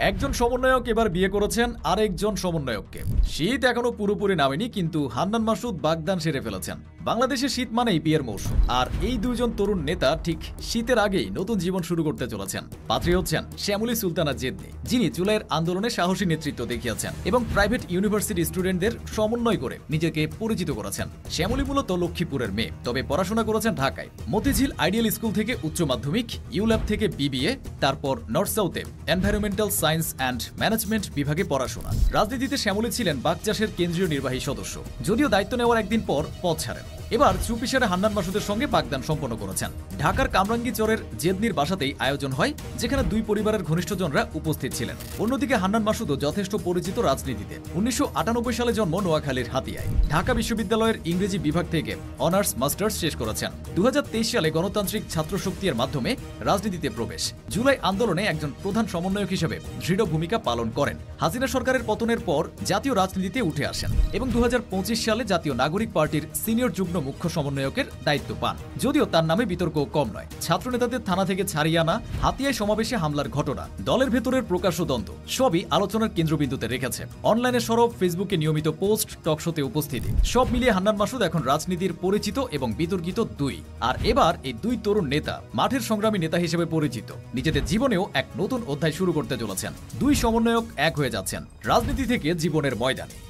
একজন সমন্বয়ক এবার বিয়ে করেছেন আরেকজন সমন্বয়ককে। শীত এখনো পুরোপুরি নামেনি, কিন্তু হান্নান মাসুদ বাগদান সেরে ফেলেছেন। বাংলাদেশে শীত মানেই বিয়ের মৌসুম, আর এই দুইজন তরুণ নেতা ঠিক শীতের আগেই নতুন জীবন শুরু করতে চলেছেন। পাত্রী হচ্ছেন শ্যামলী সুলতানা জেদনি, যিনি জুলাইয়ের আন্দোলনে সাহসী নেতৃত্ব দেখিয়েছেন এবং প্রাইভেট ইউনিভার্সিটি স্টুডেন্টদের সমন্বয় করে নিজেকে পরিচিত করেছেন। শ্যামলী মূলত লক্ষ্মীপুরের মেয়ে, তবে পড়াশোনা করেছেন ঢাকায়। মতিঝিল আইডিয়াল স্কুল থেকে উচ্চ মাধ্যমিক, ইউল্যাব থেকে বিবিএ, তারপর নর্থ সাউথে এনভায়রনমেন্টাল সায়েন্স অ্যান্ড ম্যানেজমেন্ট বিভাগে পড়াশোনা। রাজনীতিতে শ্যামলী ছিলেন বাকচাষের কেন্দ্রীয় নির্বাহী সদস্য, যদিও দায়িত্ব নেওয়ার একদিন পর পদ ছাড়েন। এবার চুপিসারে হান্নান মাসুদের সঙ্গে বাগদান সম্পন্ন করেছেন। ঢাকার কামরাঙ্গী চরের জেদনির বাসাতেই আয়োজন হয়, যেখানে দুই পরিবারের ঘনিষ্ঠজনরা উপস্থিত ছিলেন। অন্যদিকে হান্নান মাসুদও যথেষ্ট পরিচিত রাজনীতিতে। 1998 সালে জন্ম নোয়াখালীর হাতিয়ায়। ঢাকা বিশ্ববিদ্যালয়ের ইংরেজি বিভাগ থেকে অনার্স মাস্টার্স শেষ করেছেন। 2023 সালে গণতান্ত্রিক ছাত্র শক্তির মাধ্যমে রাজনীতিতে প্রবেশ। জুলাই আন্দোলনে একজন প্রধান সমন্বয়ক হিসেবে দৃঢ় ভূমিকা পালন করেন। হাসিনা সরকারের পতনের পর জাতীয় রাজনীতিতে উঠে আসেন এবং 2025 সালে জাতীয় নাগরিক পার্টির সিনিয়র যুগ্ম মুখ্য সমন্বয়কের দায়িত্ব পান। যদিও তার নামে বিতর্ক কম নয়। ছাত্রনেতাদের থানা থেকে ছাড়িয়ে আনা, হাতিয়ায় সমাবেশে হামলার ঘটনা, দলের ভেতরের প্রকাশ্য দ্বন্দ্ব সবই আলোচনার কেন্দ্রবিন্দুতে রেখেছে। অনলাইনে সরব, ফেসবুকে নিয়মিত পোস্ট, টকশোতে উপস্থিতি, সব মিলিয়ে হান্নান মাসুদ এখন রাজনীতির পরিচিত এবং বিতর্কিত দুই। আর এবার এই দুই তরুণ নেতা মাঠের সংগ্রামী নেতা হিসেবে পরিচিত। নিজেদের জীবনেও এক নতুন অধ্যায় শুরু করতে চলেছেন। দুই সমন্বয়ক এক হয়ে যাচ্ছেন রাজনীতি থেকে জীবনের ময়দানে।